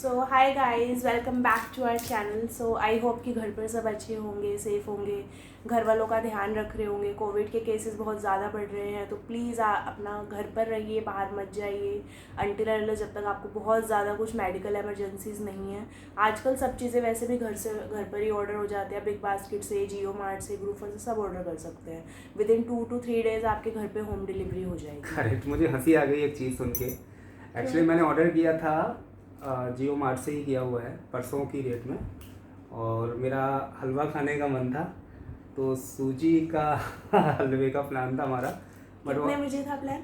So hi guys, welcome back to our channel. So I hope कि घर पर सब अच्छे होंगे, सेफ़ होंगे, घर वालों का ध्यान रख रहे होंगे। कोविड के केसेस बहुत ज़्यादा बढ़ रहे हैं, तो प्लीज़ अपना घर पर रहिए, बाहर मत जाइए अनटिल जब तक आपको बहुत ज़्यादा कुछ मेडिकल इमरजेंसीज नहीं है। आजकल सब चीज़ें वैसे भी घर पर ही ऑर्डर हो जाते हैं। बिग बास्केट से, जियो मार्ट से, ग्रूफर से सब ऑर्डर कर सकते हैं। विद इन 2 to 3 डेज़ आपके घर पे होम डिलीवरी हो जाएगी। करेक्ट। मुझे हंसी आ गई एक चीज़ सुन के। एक्चुअली मैंने ऑर्डर किया था जियो मार्ट से ही किया हुआ है परसों की डेट में, और मेरा हलवा खाने का मन था, तो सूजी का हलवे का प्लान था हमारा। बट कितने बजे था प्लान?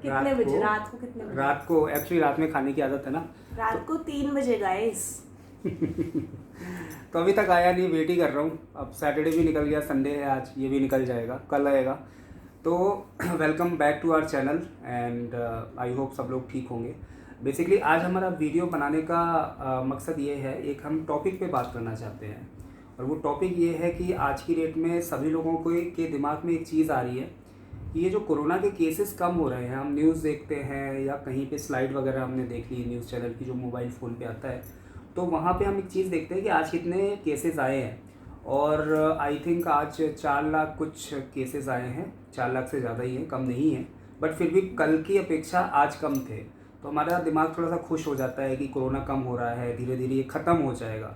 रात कितने बजे? को रात को कितने बजे? रात को एक्चुअली रात में खाने की आदत है ना। रात को 3 बजे गाइस। तो अभी तक आया नहीं, वेट ही कर रहा हूँ। अब सैटरडे भी निकल गया, संडे है आज, ये भी निकल जाएगा, कल आएगा। तो welcome back to our channel and I hope सब लोग ठीक होंगे। बेसिकली आज हमारा वीडियो बनाने का मकसद ये है, एक हम टॉपिक पे बात करना चाहते हैं, और वो टॉपिक ये है कि आज की डेट में सभी लोगों के दिमाग में एक चीज़ आ रही है कि ये जो कोरोना के केसेस कम हो रहे हैं, हम न्यूज़ देखते हैं या कहीं पे स्लाइड वगैरह हमने देख ली न्यूज़ चैनल की जो मोबाइल फ़ोन पे आता है, तो वहाँ पे हम एक चीज़ देखते हैं कि आज कितने केसेस आए हैं। और आई थिंक आज 4 लाख कुछ केसेस आए हैं, 4 लाख से ज़्यादा ही हैं, कम नहीं है, बट फिर भी कल की अपेक्षा आज कम थे। तो हमारा दिमाग थोड़ा सा खुश हो जाता है कि कोरोना कम हो रहा है, धीरे धीरे ये ख़त्म हो जाएगा।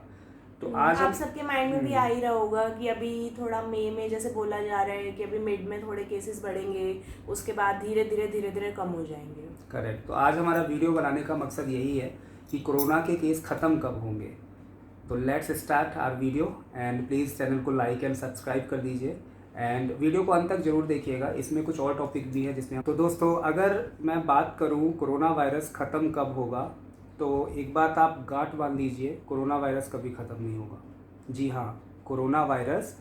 तो आज आप सबके माइंड में भी आ ही रहा होगा कि अभी थोड़ा मई में जैसे बोला जा रहा है कि अभी मिड में थोड़े केसेस बढ़ेंगे, उसके बाद धीरे धीरे कम हो जाएंगे। करेक्ट। तो आज हमारा वीडियो बनाने का मकसद यही है कि कोरोना के केस ख़त्म कब होंगे। तो let's start our video and please channel को लाइक एंड सब्सक्राइब कर दीजिए एंड वीडियो को अंत तक जरूर देखिएगा, इसमें कुछ और टॉपिक भी है जिसमें। तो दोस्तों, अगर मैं बात करूं कोरोना वायरस ख़त्म कब होगा, तो एक बात आप गांठ बांध लीजिए, कोरोना वायरस कभी ख़त्म नहीं होगा। जी हाँ, कोरोना वायरस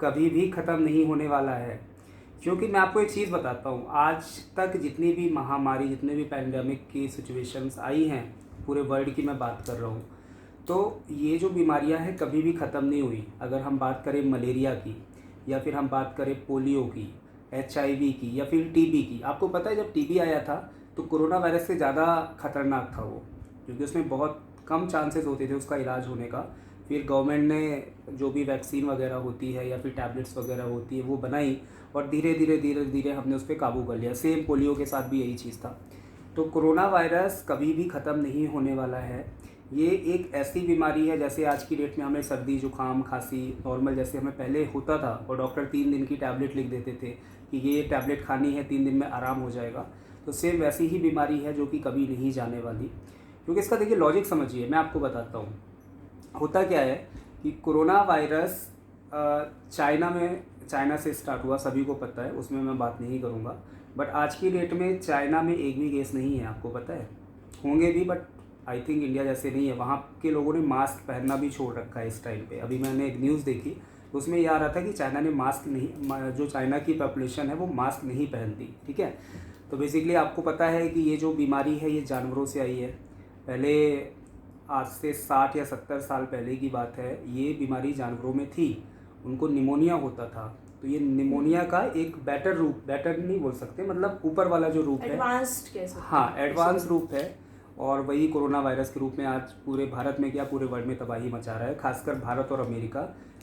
कभी भी ख़त्म नहीं होने वाला है। क्योंकि मैं आपको एक चीज़ बताता हूँ, आज तक जितनी भी महामारी, जितने भी पैंडमिक की सिचुएशंस आई हैं, पूरे वर्ल्ड की मैं बात कर रहा हूँ, तो ये जो बीमारियां हैं कभी भी ख़त्म नहीं हुई। अगर हम बात करें मलेरिया की, या फिर हम बात करें पोलियो की, HIV की, या फिर TB की। आपको पता है जब TB आया था तो कोरोना वायरस से ज़्यादा खतरनाक था वो, क्योंकि उसमें बहुत कम चांसेस होते थे उसका इलाज होने का। फिर गवर्नमेंट ने जो भी वैक्सीन वगैरह होती है या फिर टैबलेट्स वगैरह होती है वो बनाई, और धीरे धीरे हमने उस पर काबू कर लिया। सेम पोलियो के साथ भी यही चीज़ था। तो कोरोना वायरस कभी भी ख़त्म नहीं होने वाला है। ये एक ऐसी बीमारी है, जैसे आज की डेट में हमें सर्दी जुकाम खांसी नॉर्मल जैसे हमें पहले होता था, और डॉक्टर 3 दिन की टैबलेट लिख देते थे कि ये टैबलेट खानी है, 3 दिन में आराम हो जाएगा। तो सेम वैसी ही बीमारी है जो कि कभी नहीं जाने वाली। क्योंकि इसका देखिए लॉजिक समझिए, मैं आपको बताता हूँ। होता क्या है कि कोरोना वायरस चाइना से स्टार्ट हुआ, सभी को पता है, उसमें मैं बात नहीं करूँगा। बट आज की डेट में चाइना में एक भी केस नहीं है, आपको पता है। होंगे भी, बट आई थिंक इंडिया जैसे नहीं है। वहाँ के लोगों ने मास्क पहनना भी छोड़ रखा है इस टाइम पे। अभी मैंने एक न्यूज़ देखी, उसमें यह आ रहा था कि चाइना ने मास्क नहीं, जो चाइना की पॉपुलेशन है वो मास्क नहीं पहनती। ठीक है। तो बेसिकली आपको पता है कि ये जो बीमारी है ये जानवरों से आई है। पहले आज से 60 या 70 साल पहले की बात है, ये बीमारी जानवरों में थी, उनको निमोनिया होता था। तो ये निमोनिया का एक बेटर रूप, बेटर नहीं बोल सकते, मतलब ऊपर वाला जो रूप है, एडवांस्ड कह सकते हैं। हाँ एडवांस रूप है। और वही कोरोना वायरस के रूप में आज पूरे भारत में क्या, पूरे वर्ल्ड में तबाही मचा रहा है। खासकर भारत और अमेरिका,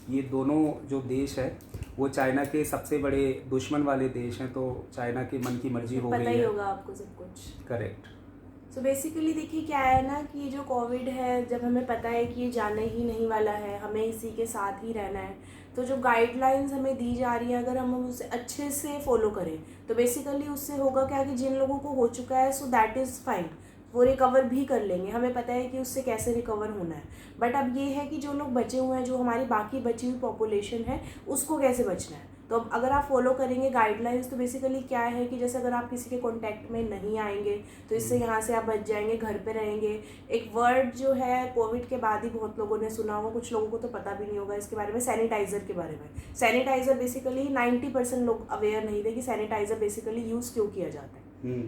ये दोनों जो देश है वो चाइना के सबसे बड़े दुश्मन वाले देश हैं। तो चाइना के मन की मर्जी हो गई है। पता ही होगा आपको सब कुछ। करेक्ट। सो बेसिकली देखिए क्या है ना, कि जो कोविड है, जब हमें पता है कि ये जाने ही नहीं वाला है, हमें इसी के साथ ही रहना है, तो जो गाइडलाइंस हमें दी जा रही है अगर हम उसे अच्छे से फॉलो करें तो बेसिकली उससे होगा क्या कि जिन लोगों को हो चुका है सो दैट इज़ फाइन, वो रिकवर भी कर लेंगे। हमें पता है कि उससे कैसे रिकवर होना है। बट अब ये है कि जो लोग बचे हुए हैं, जो हमारी बाकी बची हुई पॉपुलेशन है, उसको कैसे बचना है। तो अब अगर आप फॉलो करेंगे गाइडलाइंस तो बेसिकली क्या है कि जैसे अगर आप किसी के कांटेक्ट में नहीं आएंगे तो इससे यहाँ से आप बच जाएंगे, घर पे रहेंगे। एक वर्ड जो है कोविड के बाद ही बहुत लोगों ने सुना होगा, कुछ लोगों को तो पता भी नहीं होगा इसके बारे में, सैनिटाइज़र के बारे में। सैनिटाइज़र बेसिकली 90% लोग अवेयर नहीं थे कि सैनिटाइज़र बेसिकली यूज़ क्यों किया जाता है।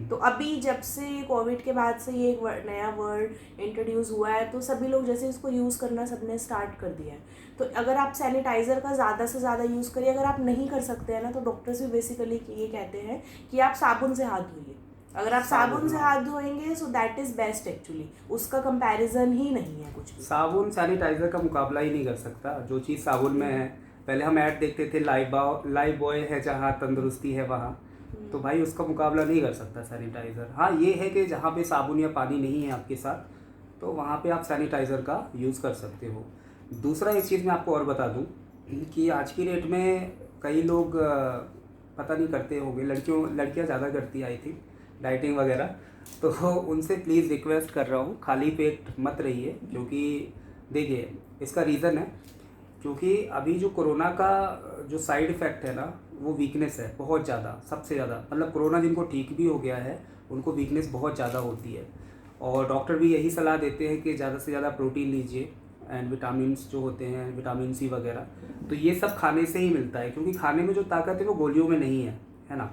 तो अभी जब से कोविड के बाद से ये एक नया वर्ड इंट्रोड्यूस हुआ है तो सभी लोग जैसे इसको यूज़ करना सबने स्टार्ट कर दिया है। तो अगर आप सैनिटाइज़र का ज़्यादा से ज़्यादा यूज़ करिए। अगर आप नहीं कर सकते हैं ना, तो डॉक्टर्स भी बेसिकली ये कहते हैं कि आप साबुन से हाथ धोइए। अगर आप साबुन से हाथ धोएंगे so that is best actually, उसका कंपैरिजन ही नहीं है कुछ भी। साबुन सैनिटाइजर का मुकाबला ही नहीं कर सकता। जो चीज़ साबुन में है, पहले हम ऐड देखते थे लाइफ बॉय है जहाँ तंदुरुस्ती है वहाँ, तो भाई उसका मुकाबला नहीं कर सकता सैनिटाइज़र। हाँ ये है कि जहाँ पे साबुन या पानी नहीं है आपके साथ, तो वहाँ पे आप सैनिटाइज़र का यूज़ कर सकते हो। दूसरा एक चीज़ मैं आपको और बता दूँ कि आज की डेट में कई लोग पता नहीं करते होंगे, लड़कियाँ ज़्यादा करती आई थी डाइटिंग वगैरह, तो उनसे प्लीज़ रिक्वेस्ट कर रहा हूँ खाली पेट मत रहिए। क्योंकि देखिए इसका रीज़न है, क्योंकि अभी जो कोरोना का जो साइड इफ़ेक्ट है ना, वो वीकनेस है बहुत ज़्यादा, सबसे ज़्यादा। मतलब कोरोना जिनको ठीक भी हो गया है उनको वीकनेस बहुत ज़्यादा होती है, और डॉक्टर भी यही सलाह देते हैं कि ज़्यादा से ज़्यादा प्रोटीन लीजिए एंड विटामिन्स जो होते हैं, विटामिन सी वगैरह, तो ये सब खाने से ही मिलता है। क्योंकि खाने में जो ताकत है वो गोलियों में नहीं है ना।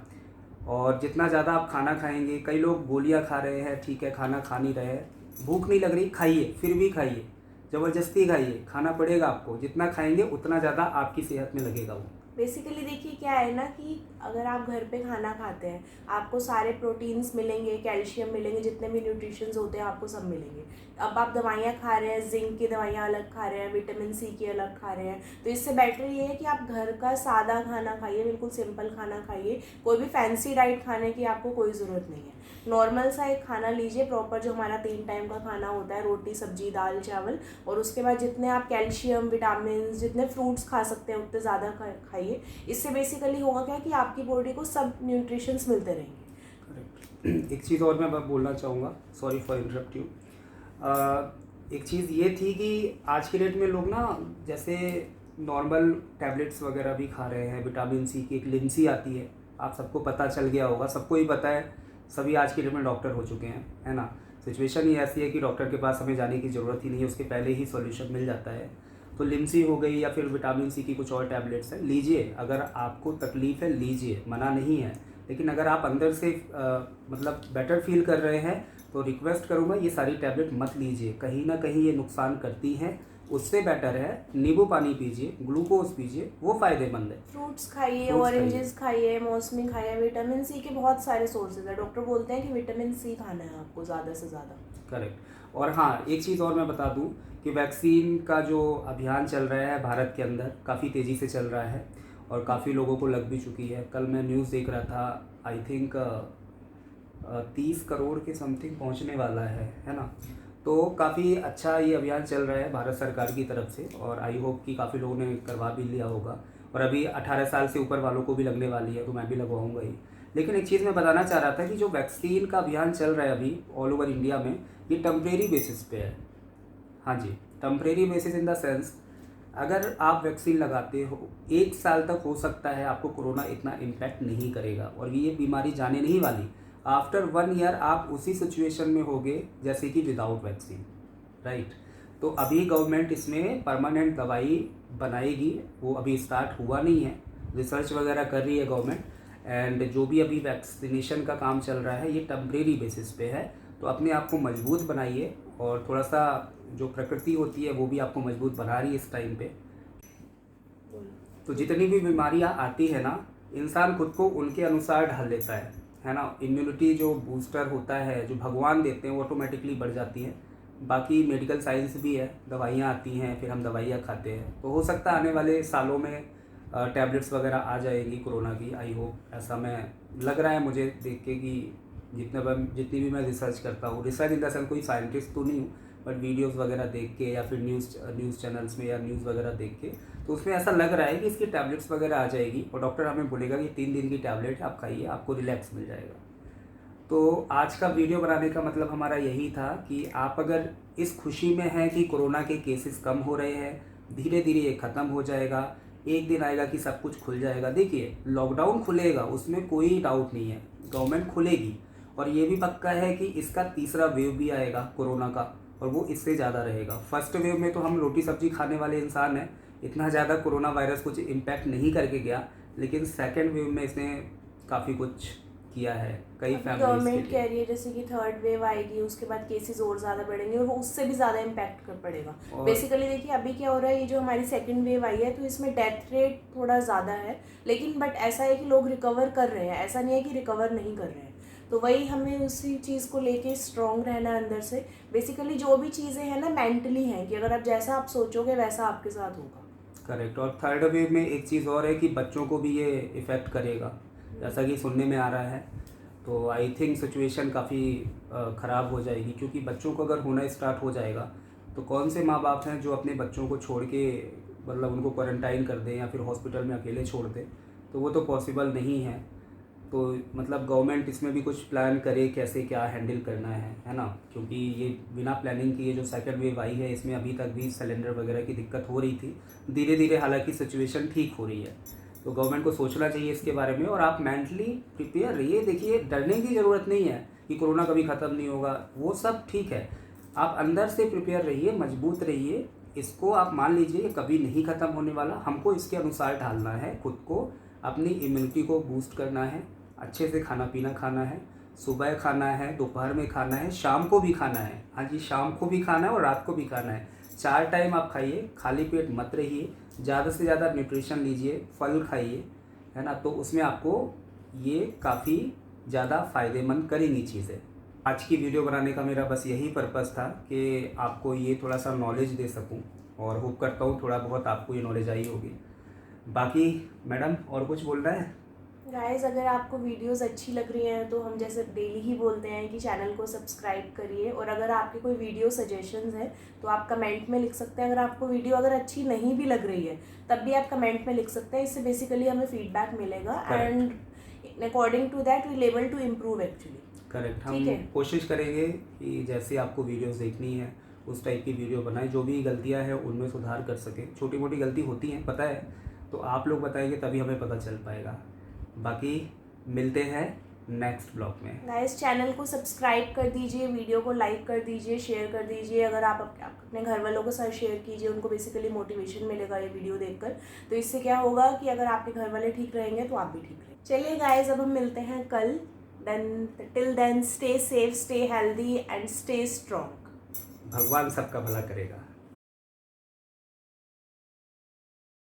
और जितना ज़्यादा आप खाना खाएंगे, कई लोग गोलियां खा रहे हैं, ठीक है, खाना खा नहीं रहे, भूख नहीं लग रही, खाइए, फिर भी खाइए, ज़बरदस्ती खाइए, खाना पड़ेगा आपको। जितना खाएंगे उतना ज़्यादा आपकी सेहत में लगेगा वो। बेसिकली देखिए क्या है ना कि अगर आप घर पे खाना खाते हैं आपको सारे प्रोटीन्स मिलेंगे, कैल्शियम मिलेंगे, जितने भी न्यूट्रिशंस होते हैं आपको सब मिलेंगे। अब आप दवाइयाँ खा रहे हैं, जिंक की दवाइयाँ अलग खा रहे हैं, विटामिन सी की अलग खा रहे हैं, तो इससे बेटर ये है कि आप घर का सादा खाना खाइए, बिल्कुल सिंपल खाना खाइए। कोई भी फैंसी डाइट खाने की आपको कोई ज़रूरत नहीं है। नॉर्मल सा एक खाना लीजिए प्रॉपर, जो हमारा 3 टाइम का खाना होता है, रोटी सब्जी दाल चावल, और उसके बाद जितने आप कैल्शियम विटामिन जितने फ्रूट्स खा सकते हैं उतने ज़्यादा खाइए। इससे बेसिकली होगा क्या कि आपकी बॉडी को सब न्यूट्रिशंस मिलते रहेंगे। करेक्ट। एक चीज़ और मैं बोलना चाहूँगा, सॉरी फॉर इंटरप्ट यू। एक चीज़ ये थी कि आज की डेट में लोग ना जैसे नॉर्मल टैबलेट्स वगैरह भी खा रहे हैं, विटामिन सी की एक लिम्सी आती है, आप सबको पता चल गया होगा, सबको ही पता है, सभी आज की डेट में डॉक्टर हो चुके हैं, है ना। सिचुएशन ही ऐसी है कि डॉक्टर के पास हमें जाने की ज़रूरत ही नहीं है, उसके पहले ही सॉल्यूशन मिल जाता है। तो लिम्सी हो गई या फिर विटामिन सी की कुछ और टैबलेट्स हैं, लीजिए। अगर आपको तकलीफ़ है लीजिए, मना नहीं है। लेकिन अगर आप अंदर से मतलब बेटर फील कर रहे हैं तो रिक्वेस्ट करूँगा ये सारी टैबलेट मत लीजिए, कहीं ना कहीं ये नुकसान करती हैं। उससे बेटर है नींबू पानी पीजिए, ग्लूकोज पीजिए, वो फ़ायदेमंद है। फ्रूट्स खाइए, ऑरेंजेस खाइए, मौसमी खाइए, विटामिन सी के बहुत सारे सोर्सेज है। डॉक्टर बोलते हैं कि विटामिन सी खाना है आपको ज़्यादा से ज़्यादा। करेक्ट। और हाँ एक चीज़ और मैं बता दूं कि वैक्सीन का जो अभियान चल रहा है भारत के अंदर, काफ़ी तेज़ी से चल रहा है और काफ़ी लोगों को लग भी चुकी है। कल मैं न्यूज़ देख रहा था, आई थिंक 30 करोड़ के समथिंग पहुंचने वाला है ना। तो काफ़ी अच्छा ये अभियान चल रहा है भारत सरकार की तरफ से, और आई होप कि काफ़ी लोगों ने करवा भी लिया होगा। और अभी 18 साल से ऊपर वालों को भी लगने वाली है, तो मैं भी लगवाऊंगा ही। लेकिन एक चीज़ मैं बताना चाह रहा था कि जो वैक्सीन का अभियान चल रहा है अभी ऑल ओवर इंडिया में, ये टेम्परेरी बेसिस पे है। हाँ जी, temporary basis in the sense, अगर आप वैक्सीन लगाते हो 1 साल तक हो सकता है आपको कोरोना इतना इम्पैक्ट नहीं करेगा, और ये बीमारी जाने नहीं वाली। आफ्टर 1 ईयर आप उसी सिचुएशन में होगे जैसे कि विदाउट वैक्सीन, राइट। तो अभी गवर्नमेंट इसमें परमानेंट दवाई बनाएगी, वो अभी स्टार्ट हुआ नहीं है, रिसर्च वगैरह कर रही है गवर्नमेंट। एंड जो भी अभी वैक्सीनेशन का काम चल रहा है ये टेम्परेरी बेसिस पे है। तो अपने आप को मजबूत बनाइए, और थोड़ा सा जो प्रकृति होती है वो भी आपको मजबूत बना रही है इस टाइम पे। तो जितनी भी बीमारियां आती है ना, इंसान खुद को उनके अनुसार ढाल लेता है ना। इम्यूनिटी जो बूस्टर होता है जो भगवान देते हैं वो ऑटोमेटिकली बढ़ जाती है। बाकी मेडिकल साइंस भी है, दवाइयाँ आती हैं, फिर हम दवाइयाँ खाते हैं। तो हो सकता है आने वाले सालों में टैबलेट्स वगैरह आ जाएगी कोरोना की, आई होप। ऐसा मैं लग रहा है मुझे देख के कि जितनी भी मैं रिसर्च करता हूँ, रिसर्च इन द सेंस कोई साइंटिस्ट तो नहीं हूँ, बट वीडियोस वगैरह देख के या फिर न्यूज़ चैनल्स में या न्यूज़ वगैरह देख के, तो उसमें ऐसा लग रहा है कि इसकी टैबलेट्स वगैरह आ जाएगी, और डॉक्टर हमें बोलेगा कि 3 दिन की टैबलेट आप खाइए, आपको रिलैक्स मिल जाएगा। तो आज का वीडियो बनाने का मतलब हमारा यही था कि आप अगर इस खुशी में हैं कि कोरोना के केसेस कम हो रहे हैं, धीरे धीरे ये ख़त्म हो जाएगा, एक दिन आएगा कि सब कुछ खुल जाएगा। देखिए लॉकडाउन खुलेगा, उसमें कोई डाउट नहीं है, गवर्नमेंट खुलेगी, और ये भी पक्का है कि इसका तीसरा वेव भी आएगा कोरोना का, और वो इससे ज़्यादा रहेगा। फर्स्ट वेव में तो हम रोटी सब्जी खाने वाले इंसान हैं, इतना ज़्यादा कोरोना वायरस कुछ इम्पैक्ट नहीं करके गया, लेकिन सेकेंड वेव में इसने काफ़ी कुछ किया है कई फैमिलीज। गवर्नमेंट कह रही है जैसे कि 3rd वेव आएगी, उसके बाद केसेस और ज़्यादा बढ़ेंगे और वो उससे भी ज़्यादा इम्पैक्ट कर पड़ेगा। बेसिकली देखिए अभी क्या हो रहा है, ये जो हमारी 2nd वेव आई है तो इसमें डेथ रेट थोड़ा ज़्यादा है, लेकिन बट ऐसा है कि लोग रिकवर कर रहे हैं, ऐसा नहीं है कि रिकवर नहीं कर रहे हैं। तो वही हमें उसी चीज़ को लेके स्ट्रॉन्ग रहना है अंदर से। बेसिकली जो भी चीज़ें हैं ना मेंटली हैं, कि अगर आप जैसा आप सोचोगे वैसा आपके साथ होगा। करेक्ट। और थर्ड वेव में एक चीज़ और है कि बच्चों को भी ये इफ़ेक्ट करेगा, जैसा कि सुनने में आ रहा है। तो आई थिंक सिचुएशन काफ़ी ख़राब हो जाएगी, क्योंकि बच्चों को अगर होना स्टार्ट हो जाएगा तो कौन से माँ बाप हैं जो अपने बच्चों को छोड़ के मतलब उनको क्वारंटाइन कर दें या फिर हॉस्पिटल में अकेले छोड़ दें, तो वो तो पॉसिबल नहीं है। तो मतलब गवर्नमेंट इसमें भी कुछ प्लान करे कैसे क्या हैंडल करना है ना, क्योंकि ये बिना प्लानिंग किए जो सेकंड वेव आई है इसमें अभी तक भी सिलेंडर वगैरह की दिक्कत हो रही थी। धीरे धीरे हालांकि सिचुएशन ठीक हो रही है, तो गवर्नमेंट को सोचना चाहिए इसके बारे में। और आप मेंटली प्रिपेयर रहिए। देखिए, डरने की ज़रूरत नहीं है कि कोरोना कभी ख़त्म नहीं होगा, वो सब ठीक है। आप अंदर से प्रिपेयर रहिए, मजबूत रहिए। इसको आप मान लीजिए कि कभी नहीं ख़त्म होने वाला। हमको इसके अनुसार ढालना है खुद को, अपनी इम्यूनिटी को बूस्ट करना है, अच्छे से खाना पीना खाना है, सुबह खाना है, दोपहर में खाना है, शाम को भी खाना है। हाँ जी, शाम को भी खाना है और रात को भी खाना है। 4 टाइम आप खाइए, खाली पेट मत रहिए, ज़्यादा से ज़्यादा न्यूट्रिशन लीजिए, फल खाइए, है ना। तो उसमें आपको ये काफ़ी ज़्यादा फ़ायदेमंद करेंगी चीज़ें। आज की वीडियो बनाने का मेरा बस यही पर्पज़ था कि आपको ये थोड़ा सा नॉलेज दे सकूं, और होप करता हूँ थोड़ा बहुत आपको ये नॉलेज आई होगी। बाकी मैडम और कुछ बोलना है? गाइस, अगर आपको वीडियोस अच्छी लग रही हैं तो हम जैसे डेली ही बोलते हैं कि चैनल को सब्सक्राइब करिए। और अगर आपके कोई वीडियो सजेशंस हैं तो आप कमेंट में लिख सकते हैं। अगर आपको वीडियो अगर अच्छी नहीं भी लग रही है तब भी आप कमेंट में लिख सकते हैं। इससे बेसिकली हमें फीडबैक मिलेगा and according to that we able to improve actually. Correct. हम कोशिश करेंगे कि जैसे आपको वीडियोस देखनी है उस टाइप की वीडियो बनाएं। जो भी गलतियां हैं उनमें सुधार कर सकें। छोटी मोटी गलती होती हैं, पता है, तो आप लोग बताएंगे तभी हमें पता चल पाएगा। बाकी मिलते हैं नेक्स्ट ब्लॉग में। गाइस, चैनल को सब्सक्राइब कर दीजिए, वीडियो को लाइक कर दीजिए, शेयर कर दीजिए। अगर आप अपने घर वालों के साथ शेयर कीजिए, उनको बेसिकली मोटिवेशन मिलेगा ये वीडियो देखकर। तो इससे क्या होगा कि अगर आपके घर वाले ठीक रहेंगे तो आप भी ठीक रहेंगे। चलिए गाइस, अब हम मिलते हैं कल। Till then stay safe, stay healthy and stay strong. भगवान सबका भला करेगा।